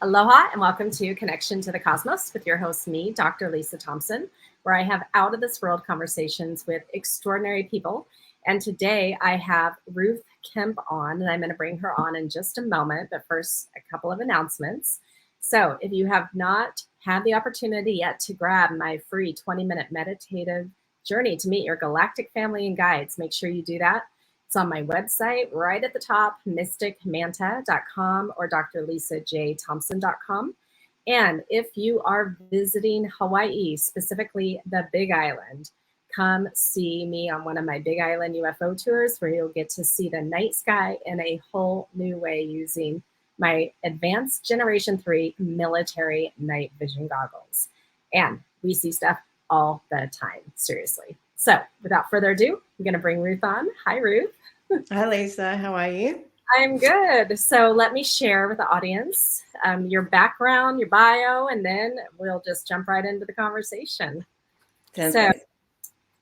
Aloha and welcome to Connection to the Cosmos with your host, me, Dr. Lisa Thompson, where I have out of this world conversations with extraordinary people. And today I have Ruth Kemp on, and I'm going to bring her on in just a moment. But first, a couple of announcements. So if you have not had the opportunity yet to grab my free 20-minute meditative journey to meet your galactic family and guides, make sure you do that. It's on my website right at the top, mysticmanta.com or drlisajthompson.com. And if you are visiting Hawaii, specifically the Big Island, come see me on one of my Big Island UFO tours where you'll get to see the night sky in a whole new way using my advanced Generation 3 military night vision goggles. And we see stuff all the time, seriously. So without further ado, I'm going to bring Ruth on. Hi, Ruth. Hi, Lisa. How are you? I'm good. So let me share with the audience your background, your bio, and then we'll just jump right into the conversation. Sounds great.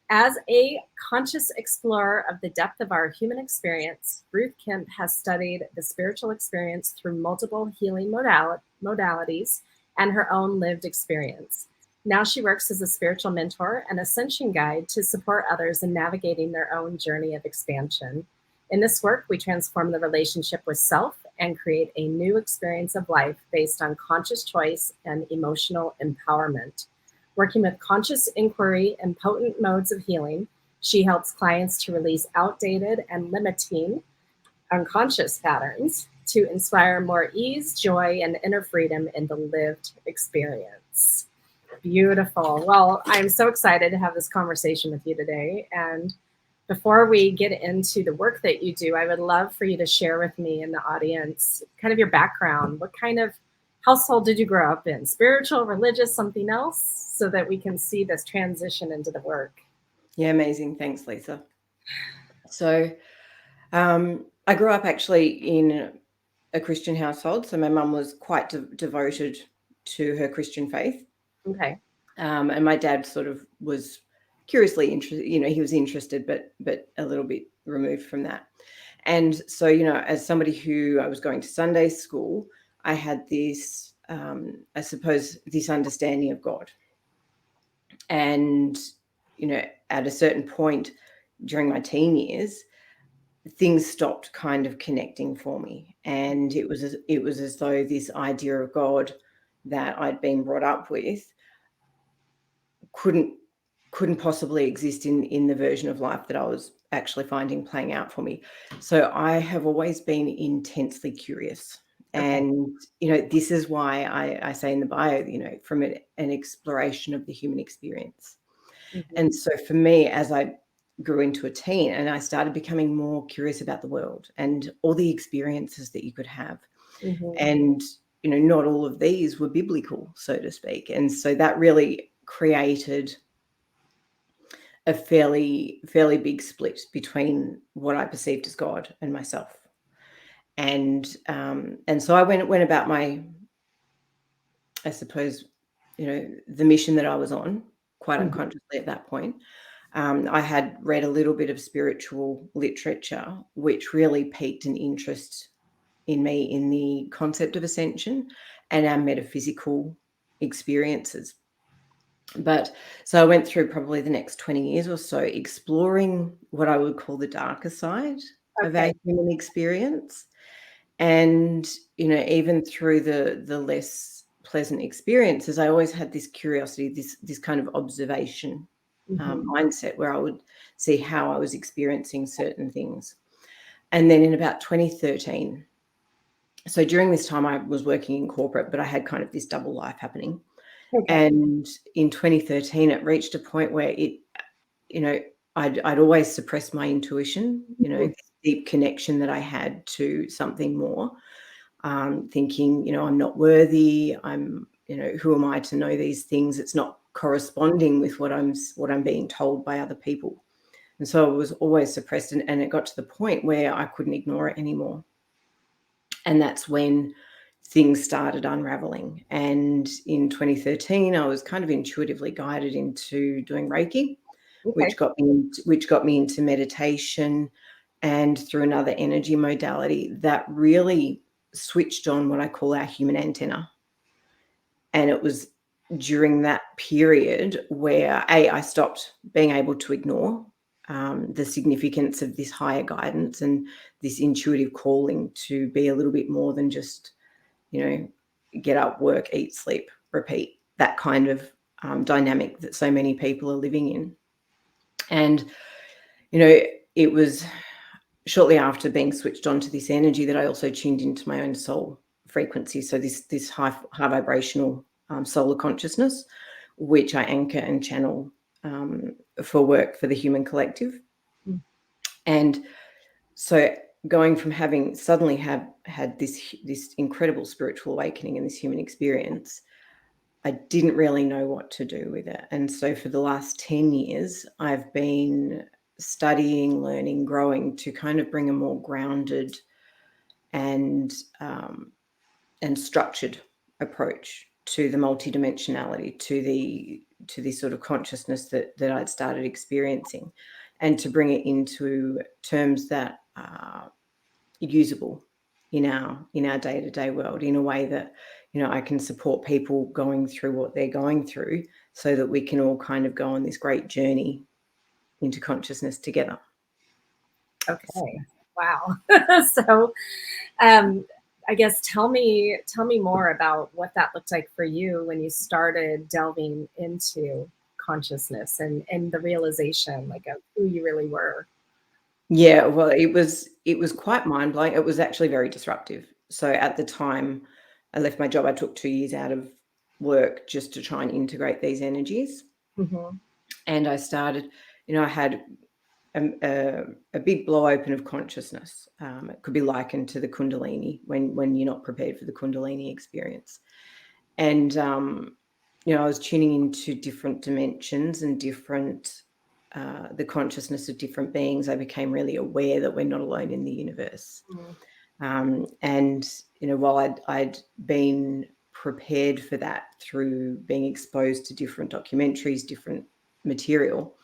As a conscious explorer of the depth of our human experience, Ruth Kemp has studied the spiritual experience through multiple healing modalities and her own lived experience. Now she works as a spiritual mentor and ascension guide to support others in navigating their own journey of expansion. In this work, we transform the relationship with self and create a new experience of life based on conscious choice and emotional empowerment. Working with conscious inquiry and potent modes of healing, she helps clients to release outdated and limiting unconscious patterns to inspire more ease, joy, and inner freedom in the lived experience. Beautiful. Well, I'm so excited to have this conversation with you today. And before we get into the work that you do, I would love for you to share with me and the audience kind of your background. What kind of household did you grow up in? Spiritual, religious, something else? So that we can see this transition into the work. Yeah, amazing. Thanks, Lisa. So I grew up actually in a Christian household. So my mum was quite devoted to her Christian faith. Okay. And my dad sort of was curiously interested, he was interested, but a little bit removed from that. And so, as somebody who I was going to Sunday school, I had this, I suppose, this understanding of God. And, at a certain point during my teen years, things stopped kind of connecting for me. And it was as though this idea of God that I'd been brought up with couldn't possibly exist in the version of life that I was actually finding playing out for me. So I have always been intensely curious. Okay. And, this is why I say in the bio, from an exploration of the human experience. Mm-hmm. And so for me, as I grew into a teen and I started becoming more curious about the world and all the experiences that you could have. Mm-hmm. And, not all of these were biblical, so to speak. And so that really created a fairly big split between what I perceived as God and myself. And so I went about my, I suppose, the mission that I was on quite Mm-hmm. unconsciously at that point. I had read a little bit of spiritual literature, which really piqued an interest in me in the concept of ascension and our metaphysical experiences. But so I went through probably the next 20 years or so exploring what I would call the darker side of our human experience. And, even through the less pleasant experiences, I always had this curiosity, this kind of observation mindset where I would see how I was experiencing certain things. And then in about 2013, so during this time I was working in corporate, but I had kind of this double life happening. Okay. And in 2013, it reached a point where I'd always suppressed my intuition, this deep connection that I had to something more, thinking, I'm not worthy. I'm, who am I to know these things? It's not corresponding with what I'm being told by other people. And so it was always suppressed. And it got to the point where I couldn't ignore it anymore. And that's when things started unraveling. And in 2013, I was kind of intuitively guided into doing Reiki, which got me into meditation, and through another energy modality that really switched on what I call our human antenna. And it was during that period where I stopped being able to ignore the significance of this higher guidance and this intuitive calling to be a little bit more than just, get up, work, eat, sleep, repeat, that kind of dynamic that so many people are living in. And, it was shortly after being switched on to this energy that I also tuned into my own soul frequency. So this high vibrational solar consciousness, which I anchor and channel for work for the human collective. Mm. And so going from having suddenly had this incredible spiritual awakening and this human experience, I didn't really know what to do with it. And so for the last 10 years, I've been studying, learning, growing to kind of bring a more grounded and structured approach to the multidimensionality, to this sort of consciousness that I'd started experiencing, and to bring it into terms that are usable in our day-to-day world, in a way that I can support people going through what they're going through, so that we can all kind of go on this great journey into consciousness together. Okay. Wow. So, I guess tell me more about what that looked like for you when you started delving into consciousness and the realization, like, of who you really were. Yeah, well, it was quite mind-blowing. It was actually very disruptive. So at the time I left my job, I took 2 years out of work just to try and integrate these energies. Mm-hmm. And I started, I had a big blow open of consciousness. It could be likened to the Kundalini when you're not prepared for the Kundalini experience. And, I was tuning into different dimensions and different, the consciousness of different beings. I became really aware that we're not alone in the universe. And, while I'd been prepared for that through being exposed to different documentaries, different material,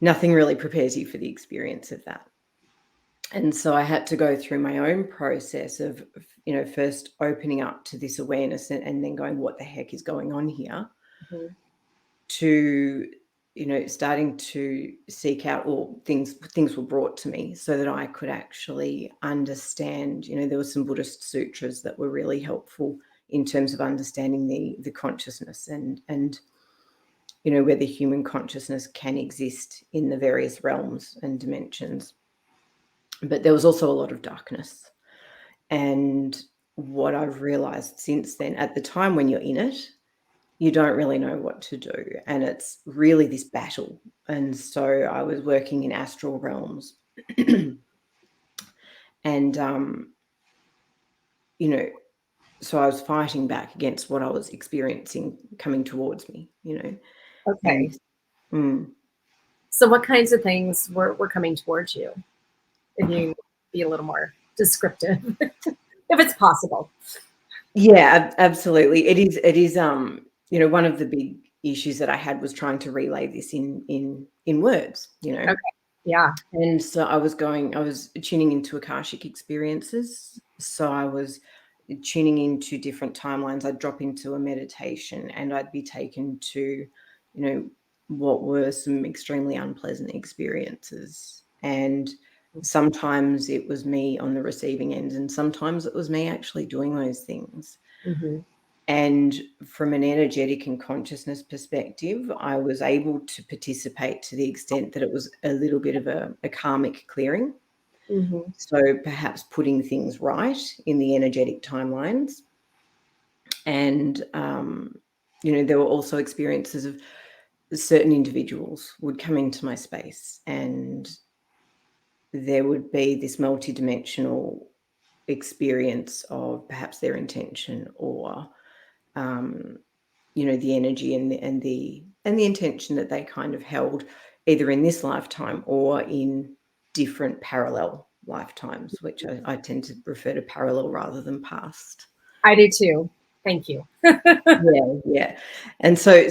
nothing really prepares you for the experience of that. And so I had to go through my own process of, first opening up to this awareness and then going, what the heck is going on here? Mm-hmm. To, starting to seek out, or things were brought to me so that I could actually understand. There were some Buddhist sutras that were really helpful in terms of understanding the consciousness and where the human consciousness can exist in the various realms and dimensions. But there was also a lot of darkness. And what I've realized since then, at the time when you're in it, you don't really know what to do. And it's really this battle. And so I was working in astral realms. And, so I was fighting back against what I was experiencing coming towards me, Okay. And So what kinds of things were coming towards you? If you be a little more descriptive, if it's possible. yeah, absolutely. It is, one of the big issues that I had was trying to relay this in words, Okay. Yeah. And so I was tuning into Akashic experiences. So I was tuning into different timelines. I'd drop into a meditation and I'd be taken to, what were some extremely unpleasant experiences. And sometimes it was me on the receiving end, and sometimes it was me actually doing those things. Mm-hmm. And from an energetic and consciousness perspective, I was able to participate to the extent that it was a little bit of a karmic clearing. Mm-hmm. So perhaps putting things right in the energetic timelines. And, there were also experiences of certain individuals would come into my space, and there would be this multidimensional experience of perhaps their intention, or the energy and the intention that they kind of held either in this lifetime or in different parallel lifetimes, which I tend to refer to parallel rather than past. I do too. Thank you. Yeah. And so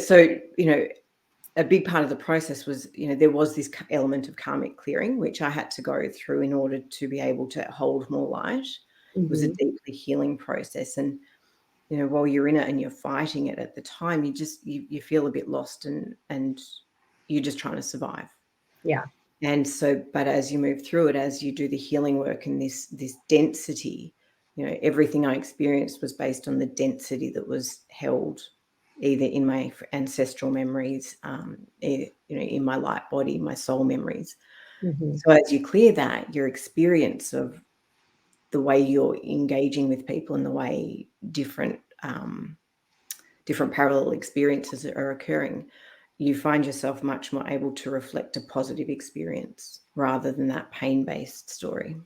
a big part of the process was, there was this element of karmic clearing, which I had to go through in order to be able to hold more light It was a Mhm. deeply healing process. And, while you're in it and you're fighting it at the time, you feel a bit lost, and you're just trying to survive. Yeah. And so, but as you move through it, as you do the healing work and this density, everything I experienced was based on the density that was held either in my ancestral memories, in my light body, my soul memories. Mhm. So as you clear that, your experience of the way you're engaging with people and the way different parallel experiences are occurring, you find yourself much more able to reflect a positive experience rather than that pain-based story.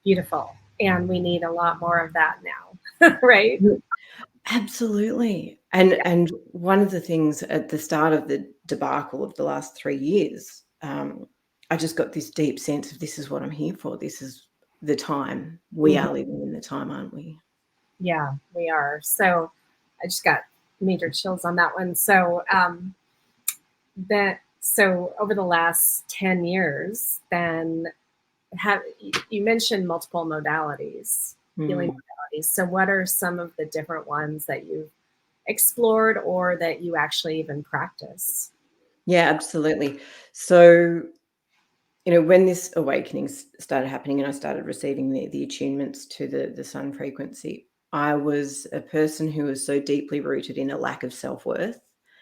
Beautiful. And we need a lot more of that now, right? Mm, absolutely. And one of the things at the start of the debacle of the last 3 years, I just got this deep sense of this is what I'm here for. This is the time. We Mhm. are living in the time, aren't we? Yeah, we are. So I just got major chills on that one. So so over the last 10 years, then have you mentioned multiple modalities, healing Mm. modalities. So what are some of the different ones that you've explored or that you actually even practice? Yeah, absolutely. So, when this awakening started happening and I started receiving the attunements to the sun frequency, I was a person who was so deeply rooted in a lack of self-worth,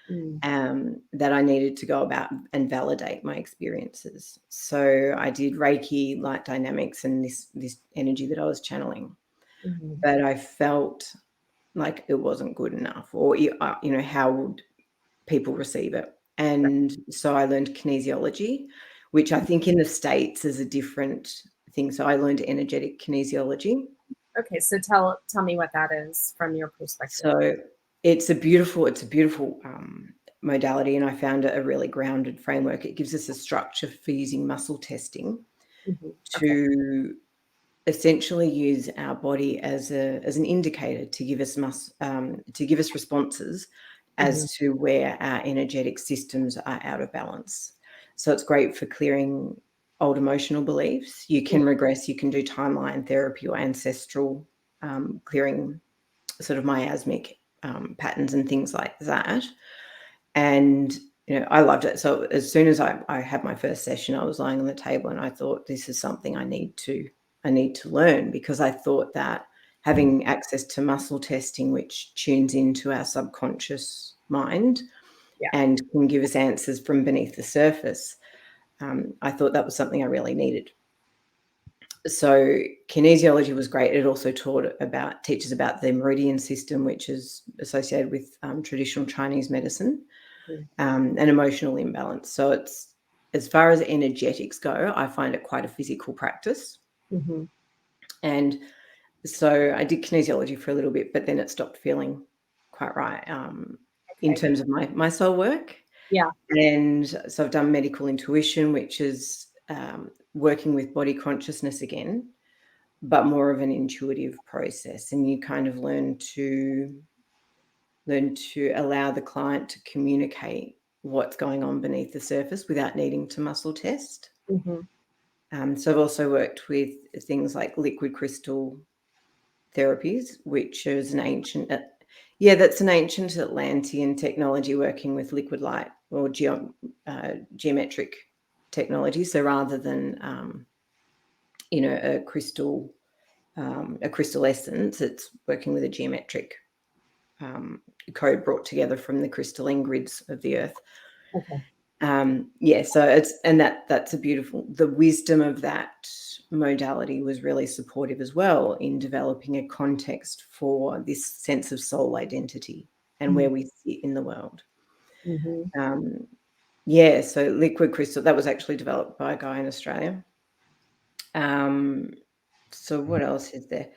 Mm, that I needed to go about and validate my experiences. So I did Reiki, light dynamics, and this energy that I was channeling. mhm. But I felt like it wasn't good enough, or how would people receive it? And so I learned kinesiology, which I think in the States is a different thing. So I learned energetic kinesiology. Okay, so tell me what that is from your perspective. So it's a beautiful modality, and I found it a really grounded framework. It gives us a structure for using muscle testing Mhm. Okay. to essentially use our body as an indicator to give us to give us responses Mhm. as to where our energetic systems are out of balance. So it's great for clearing old emotional beliefs. You Mm, can regress, you can do timeline therapy or ancestral clearing, sort of miasmic patterns and things like that. And I loved it. So as soon as I had my first session, I was lying on the table and I thought, this is something I need to learn, because I thought that having access to muscle testing, which tunes into our subconscious mind yeah. and can give us answers from beneath the surface, I thought that was something I really needed. So kinesiology was great. It also teaches about the meridian system, which is associated with traditional Chinese medicine, Mhm. and emotional imbalance. So it's, as far as energetics go, I find it quite a physical practice. Mhm. And so I did kinesiology for a little bit, but then it stopped feeling quite right, in Okay. terms of my soul work. Yeah. And so I've done medical intuition, which is working with body consciousness again, but more of an intuitive process. And you kind of learn to allow the client to communicate what's going on beneath the surface without needing to muscle test. Mhm. So I've also worked with things like liquid crystal therapies, which is that's an ancient Atlantean technology working with liquid light or geometric technology. So rather than a crystal essence, it's working with a geometric code brought together from the crystalline grids of the earth. Okay. Yeah, so that's a beautiful, the wisdom of that modality was really supportive as well in developing a context for this sense of soul identity and Mm, where we sit in the world. mhm. Um, yeah, so liquid crystal, that was actually developed by a guy in Australia. Um, so what else is there?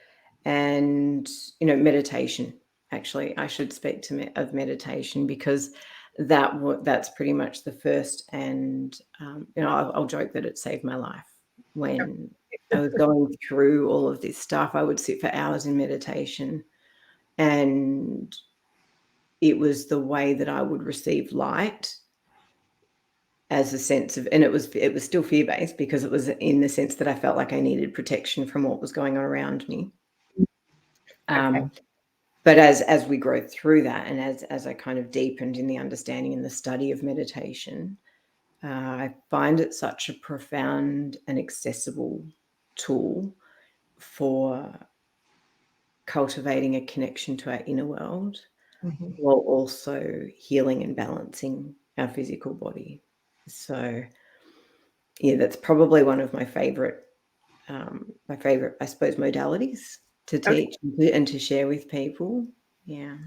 And meditation. Actually, I should speak of meditation, because that's pretty much the first. And I'll joke that it saved my life when I was going through all of this stuff. I would sit for hours in meditation, and it was the way that I would receive light as a sense of, and it was still fear-based, because it was in the sense that I felt like I needed protection from what was going on around me. Okay. But as we grow through that, and as I kind of deepened in the understanding and the study of meditation, I find it such a profound and accessible tool for cultivating a connection to our inner world, Mhm. while also healing and balancing our physical body. So yeah, that's probably one of my favorite, I suppose, modalities to Okay. teach and to share with people. Yeah.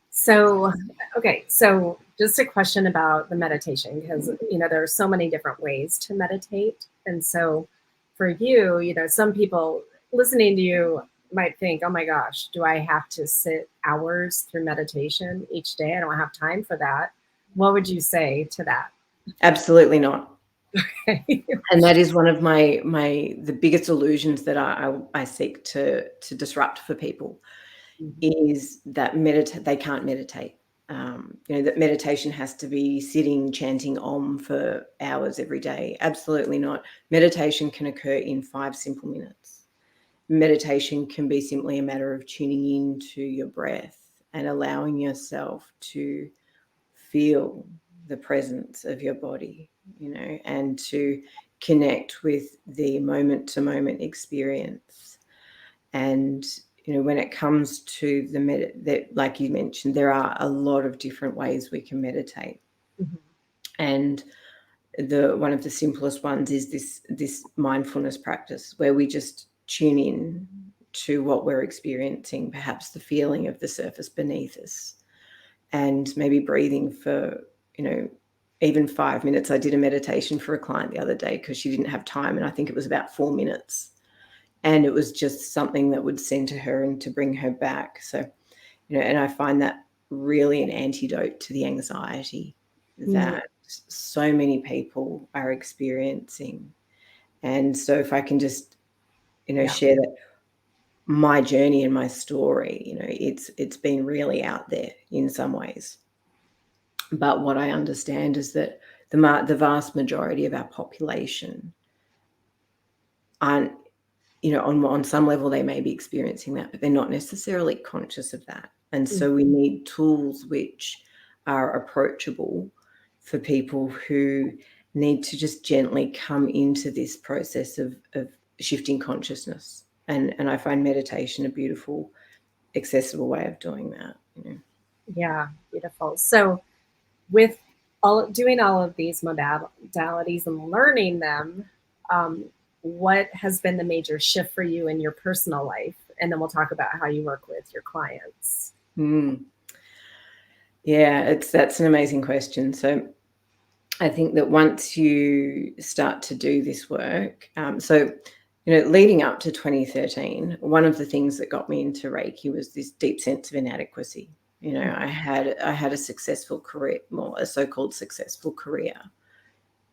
So, okay, so just a question about the meditation, because there are so many different ways to meditate. And so for you, some people listening to you might think, oh my gosh, do I have to sit hours through meditation each day? I don't have time for that. What would you say to that? Absolutely not. And that is one of the biggest illusions that I seek to disrupt for people, Mhm. is that they can't meditate. That meditation has to be sitting chanting Om for hours every day. Absolutely not. Meditation can occur in 5 simple minutes. Meditation can be simply a matter of tuning into your breath and allowing yourself to feel the presence of your body, and to connect with the moment to moment experience. And when it comes to that, like you mentioned, there are a lot of different ways we can meditate. Mhm. And the one of the simplest ones is this mindfulness practice, where we just tune in to what we're experiencing, perhaps the feeling of the surface beneath us, and maybe breathing for, even 5 minutes. I did a meditation for a client the other day because she didn't have time, and I think it was about 4 minutes. And it was just something that would center her and to bring her back. So, and I find that really an antidote to the anxiety Mm, that so many people are experiencing. And so if I can just, yeah. share that my journey and my story, it's been really out there in some ways. But what I understand is that the vast majority of our population aren't, on some level, they may be experiencing that, but they're not necessarily conscious of that. And Mm, so we need tools which are approachable for people who need to just gently come into this process of shifting consciousness. And I find meditation a beautiful, accessible way of doing that. yeah, beautiful. So with doing all of these modalities and learning them, um, what has been the major shift for you in your personal life? And then we'll talk about how you work with your clients. Mm. Yeah, that's an amazing question. So I think that once you start to do this work, leading up to 2013, one of the things that got me into Reiki was this deep sense of inadequacy. I had a successful career, well, a so-called successful career,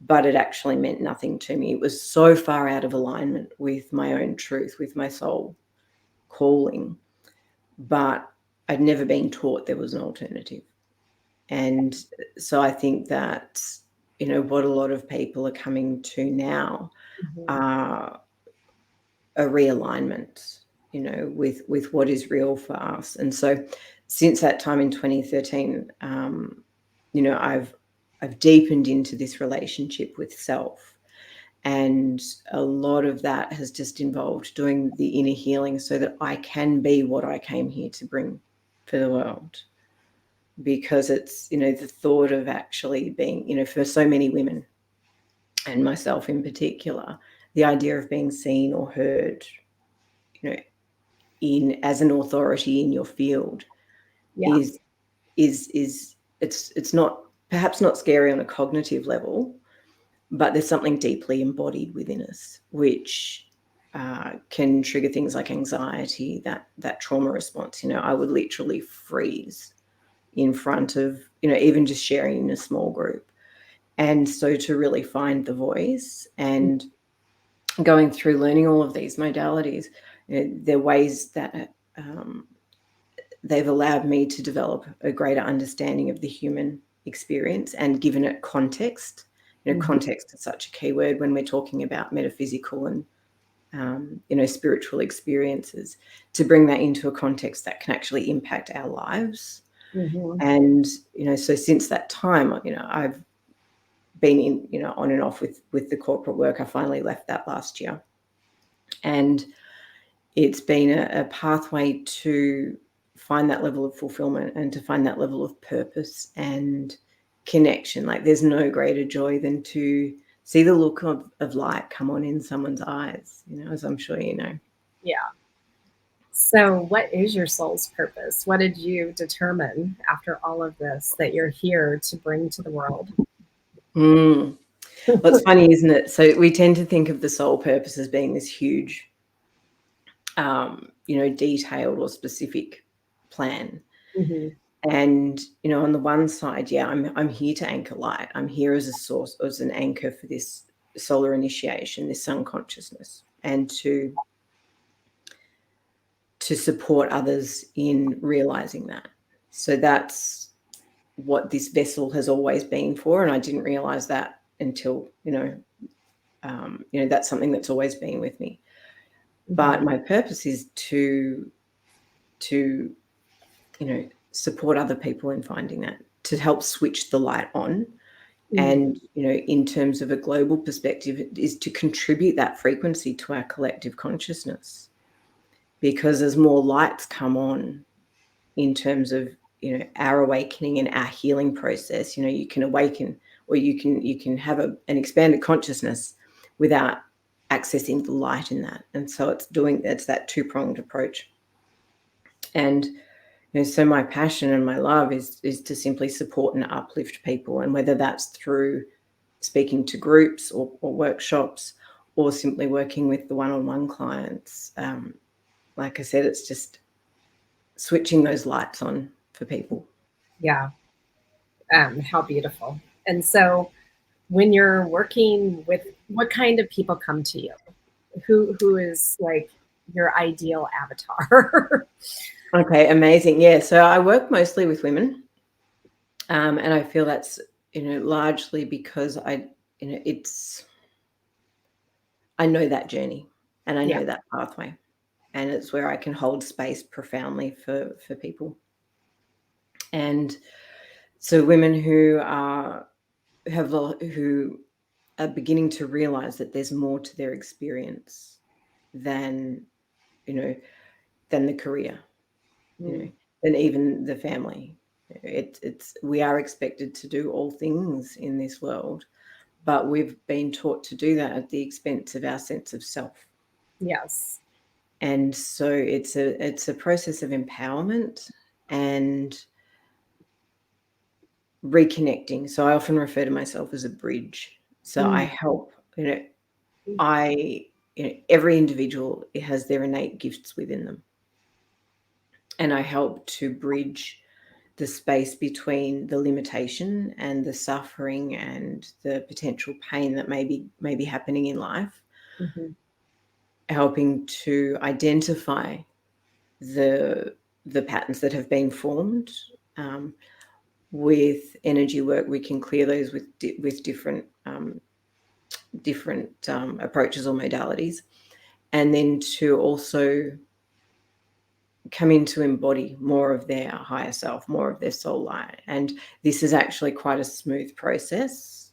but it actually meant nothing to me. It was so far out of alignment with my own truth, with my soul calling, but I'd never been taught there was an alternative. And so I think that, what a lot of people are coming to now Mhm. are a realignment, with what is real for us. And so since that time in 2013, I've deepened into this relationship with self. And a lot of that has just involved doing the inner healing so that I can be what I came here to bring for the world. Because it's, the thought of actually being, for so many women, and myself in particular, the idea of being seen or heard, you know, in as an authority in your field Yeah. is it's not, perhaps not scary on a cognitive level, but there's something deeply embodied within us which can trigger things like anxiety, that trauma response. I would literally freeze in front of, even just sharing in a small group. And so to really find the voice and going through learning all of these modalities, they're ways that they've allowed me to develop a greater understanding of the human experience and given it context. Context is such a key word when we're talking about metaphysical and spiritual experiences, to bring that into a context that can actually impact our lives. And so since that time, I've been in on and off with the corporate work. I finally left that last year, and it's been a pathway to find that level of fulfillment and to find that level of purpose and connection. Like, there's no greater joy than to see the look of light come on in someone's eyes, as I'm sure you know. Yeah. So what is your soul's purpose? What did you determine after all of this that you're here to bring to the world? Well, it's funny, isn't it? So we tend to think of the soul purpose as being this huge, detailed or specific plan. And, on the one side, yeah, I'm here to anchor light. I'm here as a source, as an anchor for this solar initiation, this sun consciousness, and to support others in realizing that. So that's what this vessel has always been for. And I didn't realize that until, that's something that's always been with me. But my purpose is to support other people in finding that, to help switch the light on. And, in terms of a global perspective, it is to contribute that frequency to our collective consciousness. Because as more lights come on in terms of, our awakening and our healing process, you can awaken, or you can have an expanded consciousness without accessing the light in that. And so it's that two-pronged approach. And so my passion and my love is to simply support and uplift people, and whether that's through speaking to groups or workshops, or simply working with the one-on-one clients. Like I said, it's just switching those lights on for people. Yeah. How beautiful. And so when you're working with, what kind of people come to you? Who is like your ideal avatar? Okay, amazing. Yeah, so I work mostly with women, and I feel that's largely because I know that journey, and I know that pathway, and it's where I can hold space profoundly for people. And so women who are beginning to realize that there's more to their experience than the career, than even the family. We are expected to do all things in this world, but we've been taught to do that at the expense of our sense of self. Yes. And so it's a process of empowerment and reconnecting. So I often refer to myself as a bridge. So I help, every individual has their innate gifts within them. And I help to bridge the space between the limitation and the suffering and the potential pain that may be happening in life, helping to identify the patterns that have been formed. With energy work, we can clear those with different approaches or modalities, and then to also come in to embody more of their higher self, more of their soul light. And this is actually quite a smooth process.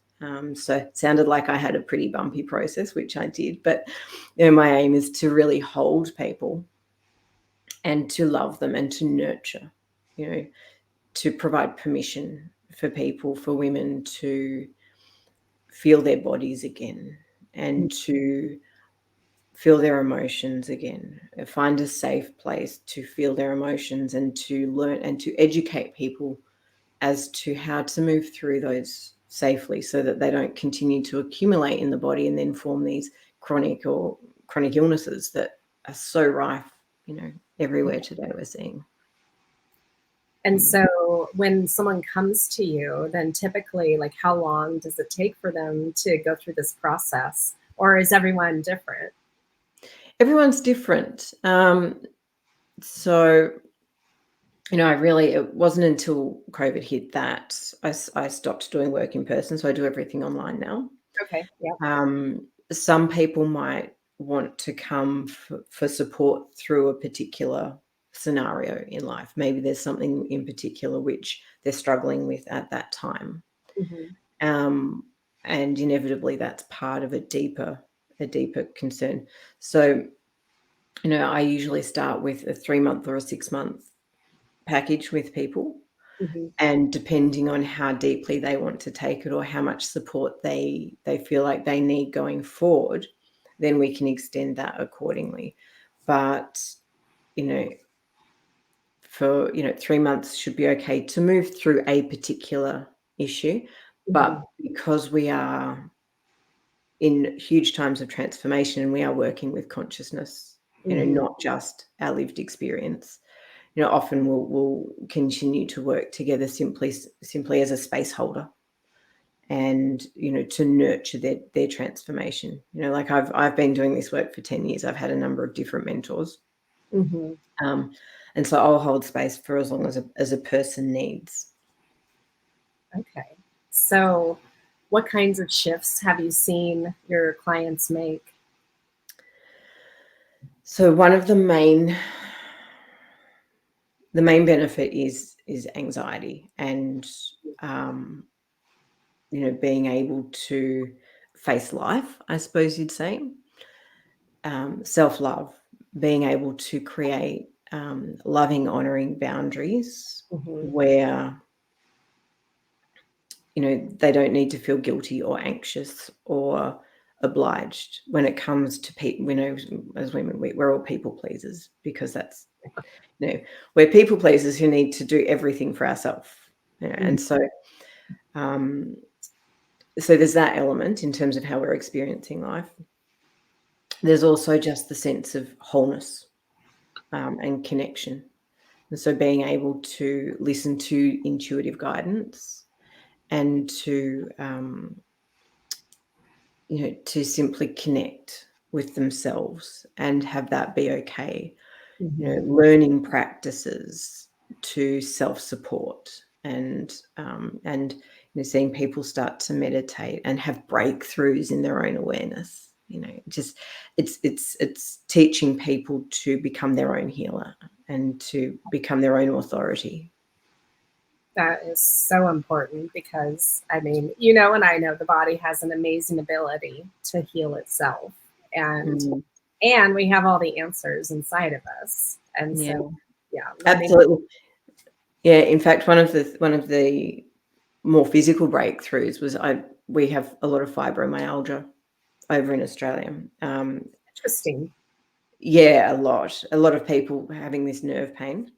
So it sounded like I had a pretty bumpy process, which I did, but my aim is to really hold people and to love them and to nurture, to provide permission for people, for women to feel their bodies again and to feel their emotions again, find a safe place to feel their emotions, and to learn and to educate people as to how to move through those safely, so that they don't continue to accumulate in the body and then form these chronic illnesses that are so rife, everywhere today we're seeing. And so when someone comes to you, then typically, like, how long does it take for them to go through this process? Or is everyone different? Everyone's different. So it wasn't until COVID hit that I stopped doing work in person, so I do everything online now. Okay. Yeah. Some people might want to come for support through a particular scenario in life. Maybe there's something in particular which they're struggling with at that time. Um, and inevitably that's part of a deeper concern. So, I usually start with a 3-month or a 6-month package with people. Mm-hmm. And depending on how deeply they want to take it or how much support they feel like they need going forward, then we can extend that accordingly. But, for 3 months should be okay to move through a particular issue. Mm-hmm. But because we are in huge times of transformation and we are working with consciousness, Mm-hmm. not just our lived experience, often we'll continue to work together simply as a space holder, and to nurture their transformation. Like I've been doing this work for 10 years. I've had a number of different mentors, Mm-hmm. and so I'll hold space for as long as a person needs. Okay. So, what kinds of shifts have you seen your clients make? So one of the main benefit is anxiety, and being able to face life, I suppose you'd say. Self-love, being able to create loving, honoring boundaries Mm-hmm. where they don't need to feel guilty or anxious or obliged when it comes to people. As women, we're all people pleasers, because that's we're people pleasers who need to do everything for ourselves. And so there's that element in terms of how we're experiencing life. There's also just the sense of wholeness and connection. And so being able to listen to intuitive guidance and to to simply connect with themselves and have that be okay. Mm-hmm. Learning practices to self-support, and seeing people start to meditate and have breakthroughs in their own awareness. Just it's teaching people to become their own healer and to become their own authority. That is so important because, I mean, and I know the body has an amazing ability to heal itself, and Mm, we have all the answers inside of us. And yeah, so, yeah, learning. absolutely. Yeah, in fact, one of the more physical breakthroughs was we have a lot of fibromyalgia over in Australia. Interesting. Yeah, a lot of people having this nerve pain,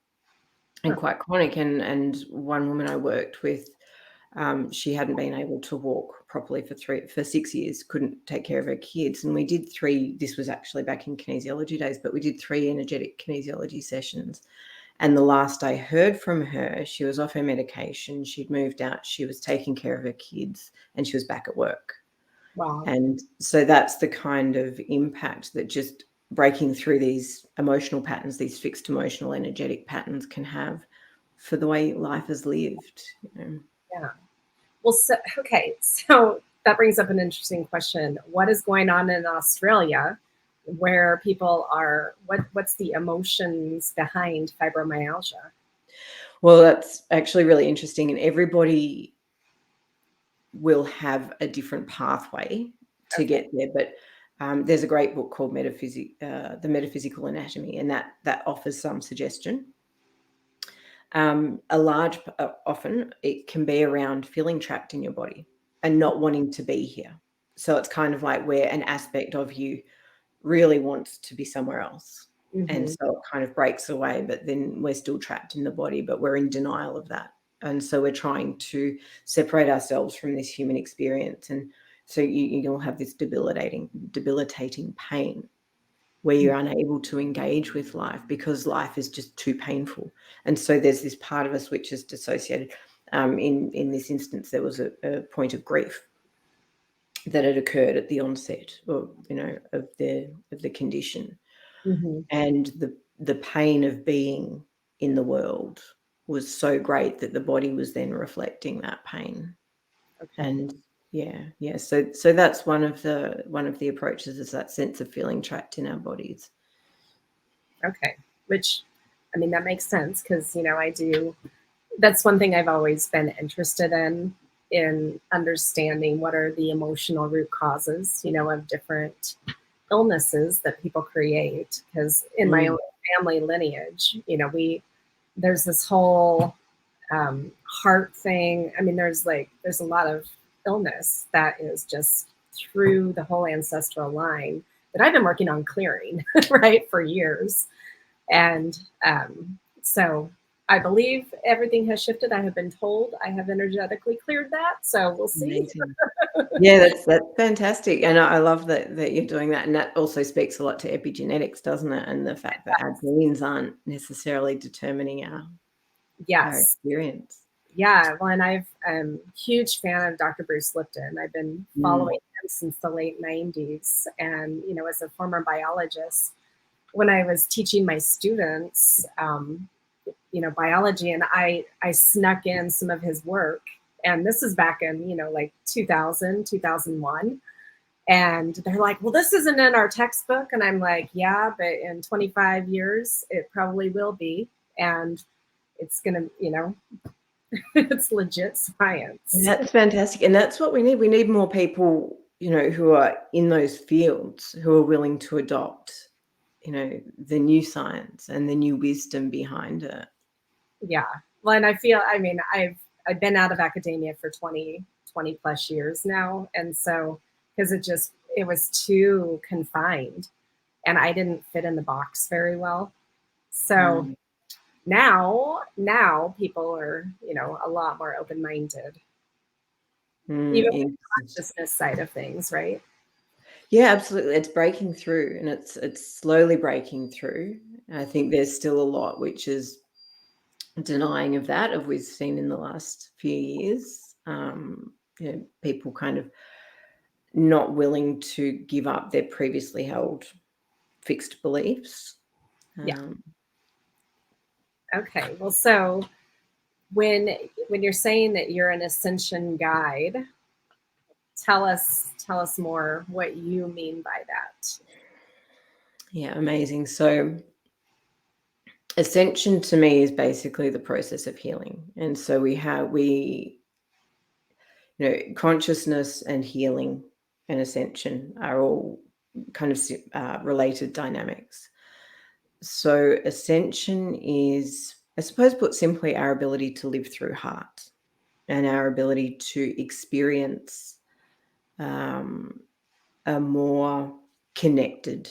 and Huh. quite chronic. And one woman I worked with, she hadn't been able to walk properly for 6 years, couldn't take care of her kids, and we did three. This was actually back in kinesiology days, but we did 3 energetic kinesiology sessions. And the last I heard from her, she was off her medication, she'd moved out, she was taking care of her kids, and she was back at work. Wow. And so that's the kind of impact that just breaking through these emotional patterns, these fixed emotional energetic patterns, can have for the way life is lived. Yeah. Well, so, okay. So that brings up an interesting question. What is going on in Australia where people are, what's the emotions behind fibromyalgia? Well, that's actually really interesting, and everybody will have a different pathway to Okay. get there. But there's a great book called The Metaphysical Anatomy, and that offers some suggestion. Often it can be around feeling trapped in your body and not wanting to be here. So it's kind of like where an aspect of you really wants to be somewhere else. And Mm-hmm. so it kind of breaks away, but then we're still trapped in the body, but we're in denial of that. And so we're trying to separate ourselves from this human experience. And so you'll have this debilitating pain where you're unable to engage with life because life is just too painful. And so there's this part of us which is dissociated. In this instance, there was a point of grief that had occurred at the onset, or of the condition, Mm-hmm. and the pain of being in the world was so great that the body was then reflecting that pain. Okay. And yeah. So that's one of the approaches, is that sense of feeling trapped in our bodies. Okay. Which, I mean, that makes sense because, that's one thing I've always been interested in understanding what are the emotional root causes, of different illnesses that people create. Because in my own Mm. family lineage, there's this whole heart thing. I mean, there's a lot of illness that is just through the whole ancestral line that I've been working on clearing, right, for years. And so I believe everything has shifted. I have been told I have energetically cleared that. So we'll see. Amazing. Yeah, that's fantastic. And I love that you're doing that. And that also speaks a lot to epigenetics, doesn't it? And the fact that our genes aren't necessarily determining our Yes. experience. Yeah. Well, and I'm a huge fan of Dr. Bruce Lipton. I've been Mm. following him since the late 90s. And, as a former biologist, when I was teaching my students, biology, and I snuck in some of his work. And this is back in, like 2000, 2001. And they're like, well, this isn't in our textbook. And I'm like, yeah, but in 25 years, it probably will be. And it's going to, it's legit science. That's fantastic. And that's what we need. We need more people, who are in those fields, who are willing to adopt, the new science and the new wisdom behind it. Yeah. Well, and I mean, I've been out of academia for 20 plus years now. And so, because it was too confined and I didn't fit in the box very well. So Mm. now people are, a lot more open-minded, even with the Interesting. consciousness side of things, right? Yeah, absolutely. It's breaking through, and it's slowly breaking through. I think there's still a lot which is denying of that, of we've seen in the last few years. People kind of not willing to give up their previously held fixed beliefs. Yeah. Um, Okay. Well, so when you're saying that you're an ascension guide, tell us more what you mean by that. yeah, amazing. So ascension to me is basically the process of healing. And so consciousness and healing and ascension are all kind of related dynamics. So ascension is, I suppose, put simply, our ability to live through heart and our ability to experience a more connected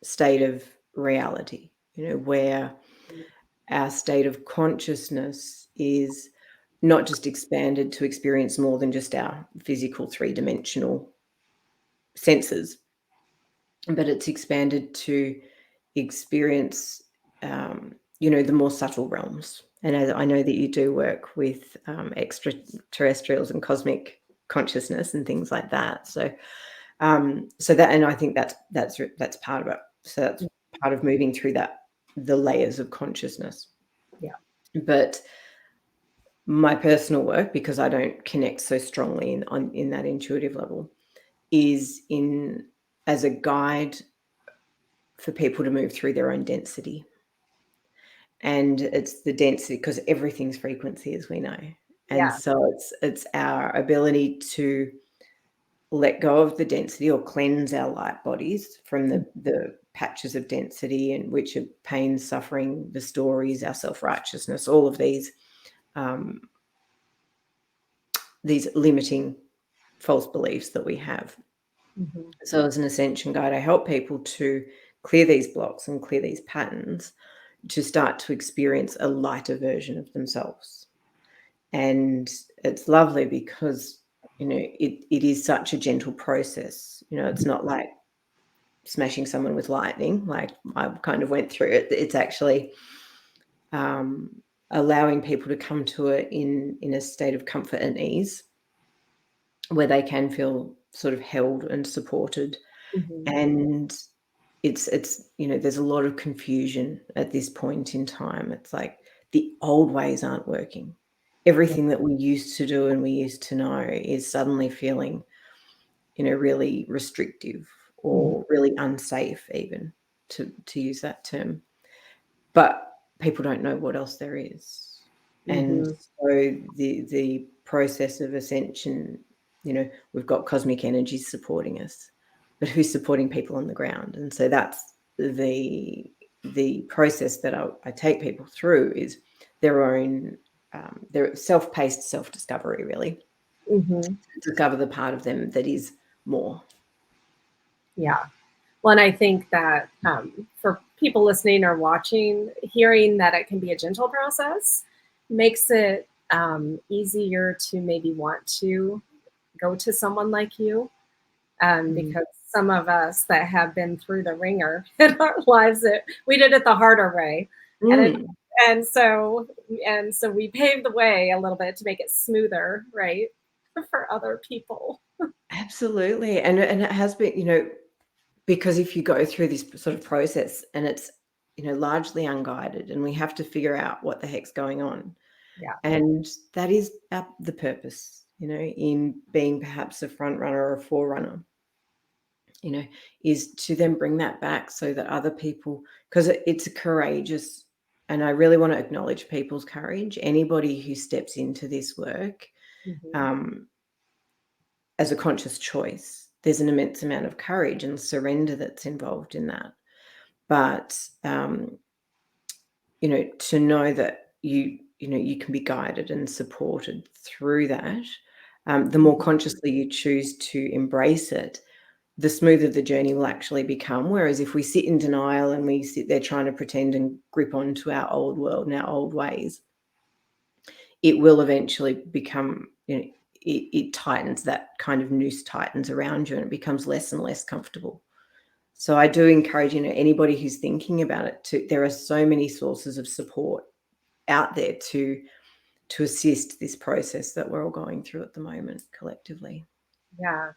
state of reality, where our state of consciousness is not just expanded to experience more than just our physical three-dimensional senses, but it's expanded to experience, the more subtle realms. And I know that you do work with extraterrestrials and cosmic consciousness and things like that. So that, and I think that's part of it. So that's part of moving through the layers of consciousness. Yeah. But my personal work, because I don't connect so strongly in that intuitive level, is in as a guide for people to move through their own density. And it's the density, because everything's frequency, as we know. And Yeah. so it's our ability to let go of the density, or cleanse our light bodies from the patches of density, and which are pain, suffering, the stories, our self-righteousness, all of these limiting false beliefs that we have. Mm-hmm. So as an ascension guide, I help people to clear these blocks and clear these patterns, to start to experience a lighter version of themselves. And it's lovely because, it is such a gentle process. It's not like smashing someone with lightning, like I kind of went through it. It's actually allowing people to come to it in a state of comfort and ease, where they can feel sort of held and supported. Mm-hmm. And it's there's a lot of confusion at this point in time. It's like the old ways aren't working. Everything that we used to do and we used to know is suddenly feeling, really restrictive or really unsafe, even to use that term. But people don't know what else there is. And Mm-hmm. so the process of ascension, we've got cosmic energies supporting us, but who's supporting people on the ground? And so that's the process that I take people through is their own their self-paced self-discovery, really. Mm-hmm. Discover the part of them that is more. Yeah. Well, and I think that for people listening or watching, hearing that it can be a gentle process makes it easier to maybe want to go to someone like you, Mm. because some of us that have been through the ringer in our lives, we did it the harder way, and it Mm. and so we paved the way a little bit to make it smoother, right, for other people. Absolutely. And it has been, because if you go through this sort of process and it's, largely unguided and we have to figure out what the heck's going on. Yeah. And that is the purpose, in being perhaps a front runner or a forerunner, is to then bring that back so that other people, because it's a courageous, and I really want to acknowledge people's courage. Anybody who steps into this work, Mm-hmm. um, as a conscious choice, there's an immense amount of courage and surrender that's involved in that. But to know that you can be guided and supported through that, the more consciously you choose to embrace it, the smoother the journey will actually become. Whereas if we sit in denial and we sit there trying to pretend and grip onto our old world and our old ways, it will eventually become, it tightens, that kind of noose tightens around you and it becomes less and less comfortable. So I do encourage, anybody who's thinking about it, there are so many sources of support out there to assist this process that we're all going through at the moment collectively. Yeah.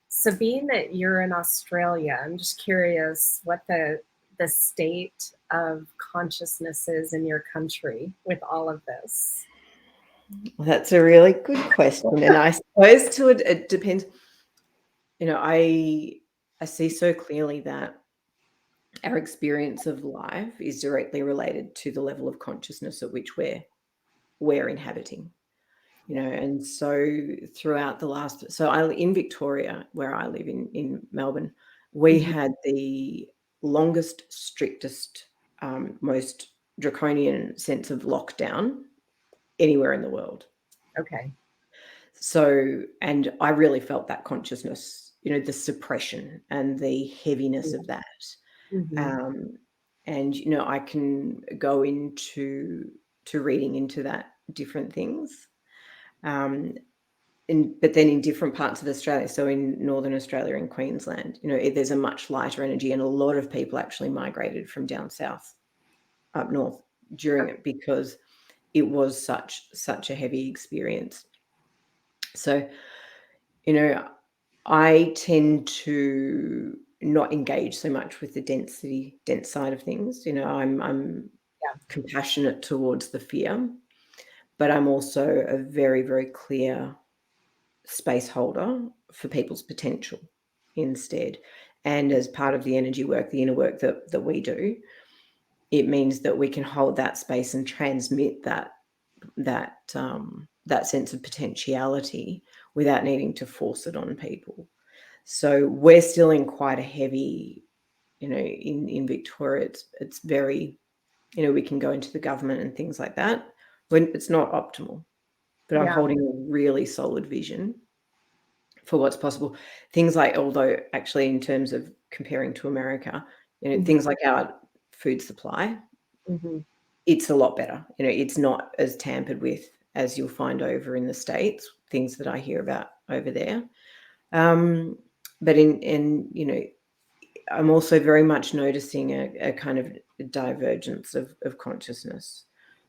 So being that you're in Australia, I'm just curious what the state of consciousness is in your country with all of this. Well, that's a really good question, and I suppose it depends. I see so clearly that our experience of life is directly related to the level of consciousness at which we're inhabiting. And so throughout the last, so I in Victoria, where I live in Melbourne, we Mhm. had the longest, strictest, most draconian sense of lockdown anywhere in the world. Okay. So, and I really felt that consciousness, the suppression and the heaviness of that. Mm-hmm. Um, and I can go into reading into that different things. Um, but then in different parts of Australia, so in Northern Australia and Queensland, there's a much lighter energy, and a lot of people actually migrated from down south up north during it because it was such a heavy experience. So, I tend to not engage so much with the dense side of things. I'm Yeah. compassionate towards the fear, but I'm also a very, very clear space holder for people's potential instead. And as part of the energy work, the inner work that we do, it means that we can hold that space and transmit that sense of potentiality without needing to force it on people. So we're still in quite a heavy, in Victoria, it's very, we can go into the government and things like that when it's not optimal, but I'm Yeah. holding a really solid vision for what's possible. Things like, although actually in terms of comparing to America, Mm-hmm. things like our food supply, Mm-hmm. it's a lot better. It's not as tampered with as you'll find over in the States, things that I hear about over there. But I'm also very much noticing a kind of divergence of consciousness.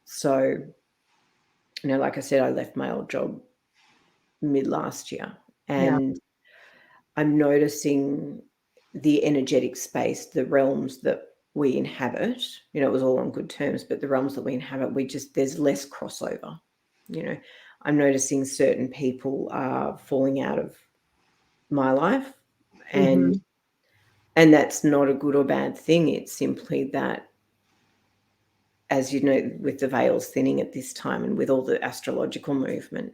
So, like I said, I left my old job mid last year, Yeah. and I'm noticing the energetic space, the realms that we inhabit, it was all on good terms, but the realms that we inhabit, there's less crossover. I'm noticing certain people are falling out of my life, and that's not a good or bad thing. It's simply that, as you know, with the veils thinning at this time and with all the astrological movement,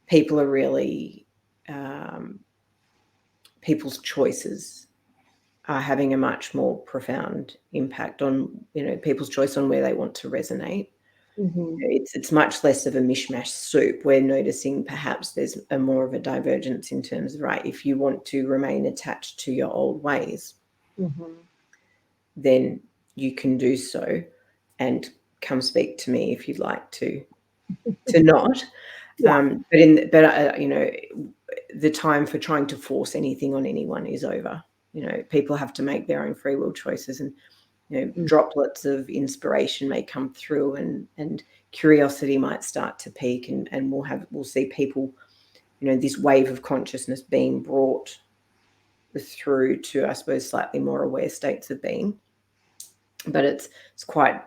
people are really, people's choices are having a much more profound impact on, people's choice on where they want to resonate. It's much less of a mishmash soup. We're noticing perhaps there's more of a divergence in terms of, right, if you want to remain attached to your old ways, then you can do so, and come speak to me if you'd like to not. Yeah. The time for trying to force anything on anyone is over. People have to make their own free will choices, and droplets of inspiration may come through, and curiosity might start to peak, and we'll see people, this wave of consciousness being brought through to, I suppose, slightly more aware states of being. But it's quite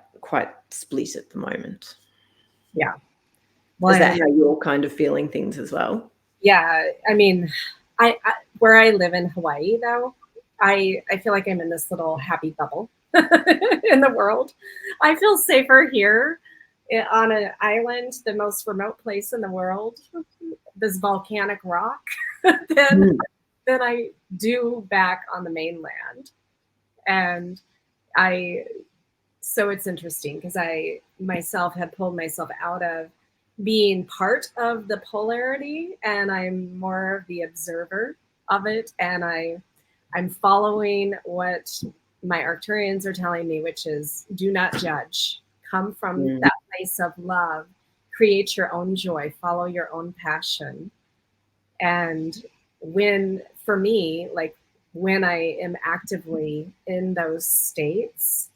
split at the moment. Yeah. Is that how you're kind of feeling things as well? Yeah. I mean, I where I live in Hawaii, though, I feel like I'm in this little happy bubble in the world. I feel safer here on an island, the most remote place in the world, this volcanic rock, than I do back on the mainland. And so it's interesting because I myself had pulled myself out of being part of the polarity, and I'm more of the observer of it. And I'm following what my Arcturians are telling me, which is do not judge. Come from that place of love. Create your own joy. Follow your own passion. And for me, like when I am actively in those states,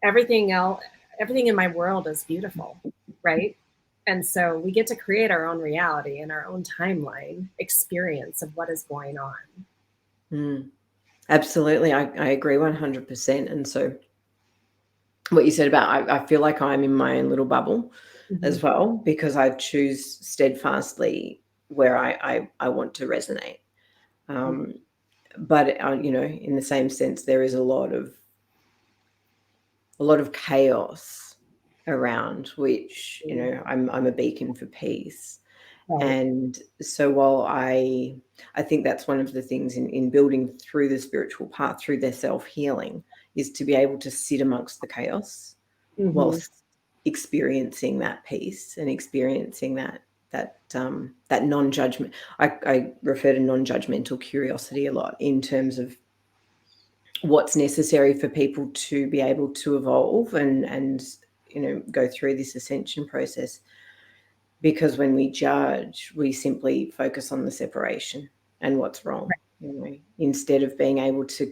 everything in my world is beautiful, right? And so we get to create our own reality and our own timeline experience of what is going on. Absolutely. I agree 100%. And so what you said about, I feel like I'm in my own little bubble as well, because I choose steadfastly where I want to resonate. But, in the same sense, there is a lot of chaos around, which, I'm a beacon for peace. Right. And so while I think that's one of the things in building through the spiritual path, through their self-healing, is to be able to sit amongst the chaos whilst experiencing that peace and experiencing that non-judgment. I refer to non-judgmental curiosity a lot in terms of what's necessary for people to be able to evolve and go through this ascension process. Because when we judge, we simply focus on the separation and what's wrong. Instead of being able to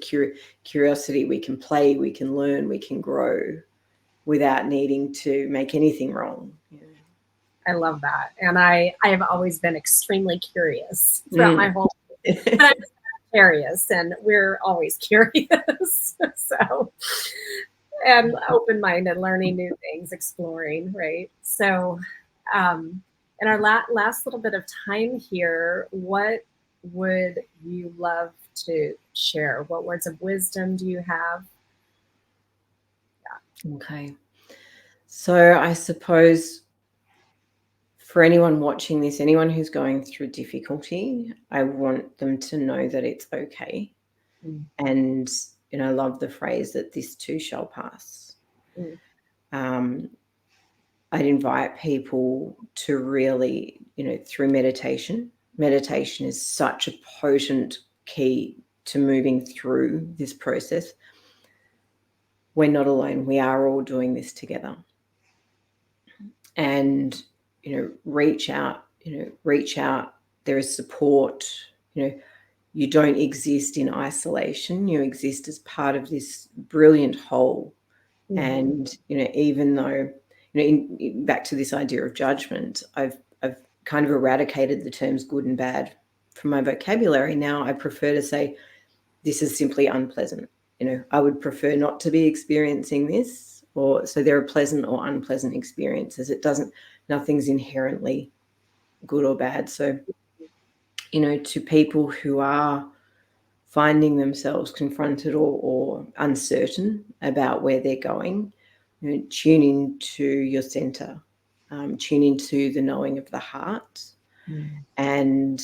curiosity, we can play, we can learn, we can grow without needing to make anything wrong. I love that. And I have always been extremely curious throughout my whole life. And I'm just curious, and we're always curious. So, and open-minded, learning new things, exploring, right? So, in our last little bit of time here, what would you love to share? What words of wisdom do you have? Yeah. Okay. So I suppose for anyone watching this, anyone who's going through difficulty, I want them to know that it's okay. And, I love the phrase that this too shall pass. I'd invite people to really, through meditation is such a potent key to moving through this process. We're not alone. We are all doing this together. And, reach out, There is support. You don't exist in isolation. You exist as part of this brilliant whole. And, even though, back to this idea of judgment, I've kind of eradicated the terms good and bad from my vocabulary. Now I prefer to say this is simply unpleasant. I would prefer not to be experiencing this, or so there are pleasant or unpleasant experiences. Nothing's inherently good or bad. So, to people who are finding themselves confronted or uncertain about where they're going, tune into your center, tune into the knowing of the heart, and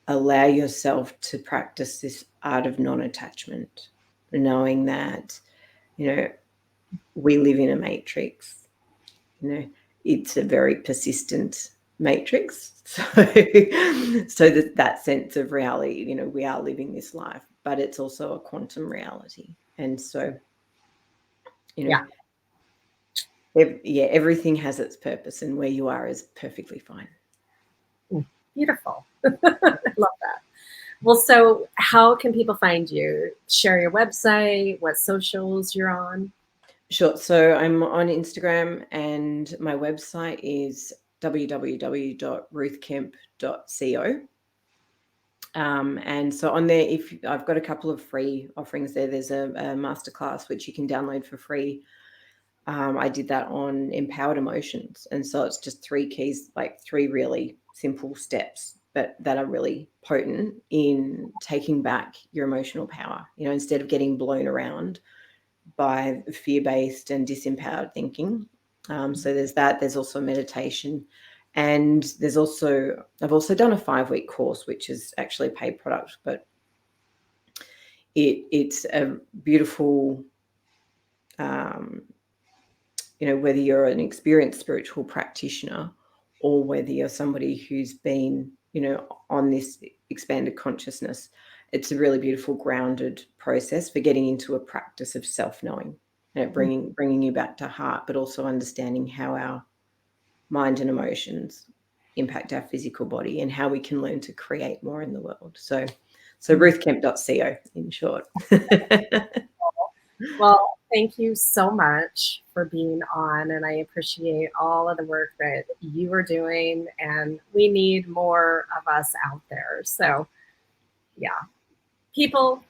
allow yourself to practice this art of non-attachment, knowing that we live in a matrix. It's a very persistent matrix. So that sense of reality, we are living this life, but it's also a quantum reality. And so, everything has its purpose, and where you are is perfectly fine. Beautiful. I love that. Well, so how can people find you? Share your website, what socials you're on? Sure. So I'm on Instagram, and my website is www.ruthkemp.co. And so on there, if I've got a couple of free offerings there, there's a masterclass which you can download for free. I did that on empowered emotions. And so it's just 3 keys, like 3 really simple steps, but that are really potent in taking back your emotional power, instead of getting blown around by fear-based and disempowered thinking. So there's that. There's also meditation. And I've also done a 5-week course, which is actually a paid product, but it's a beautiful, whether you're an experienced spiritual practitioner or whether you're somebody who's been, on this expanded consciousness, it's a really beautiful grounded process for getting into a practice of self-knowing, bringing you back to heart, but also understanding how our mind and emotions impact our physical body and how we can learn to create more in the world. So ruthkemp.co in short. Well, thank you so much for being on, and I appreciate all of the work that you are doing, and we need more of us out there. So yeah, people,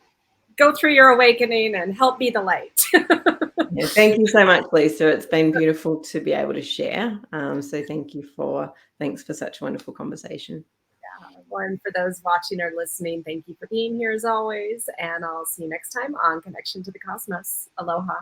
go through your awakening and help be the light. Yeah, thank you so much, Lisa. It's been beautiful to be able to share. So thanks for such a wonderful conversation. Well, and for those watching or listening, thank you for being here as always. And I'll see you next time on Connection to the Cosmos. Aloha.